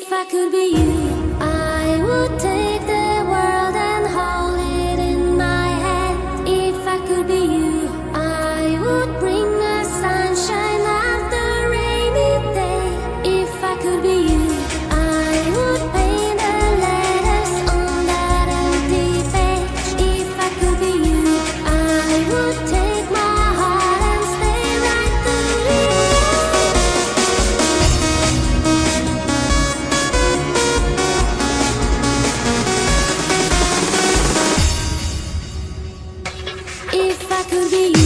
If I could be you, I would take the world and hold it in my hand. If I could be you, I would bring the sunshine after a rainy day. If I could be you, I would paint the letters on that empty page. If I could be you, I would take my heart and stay right through the end. If I could be you.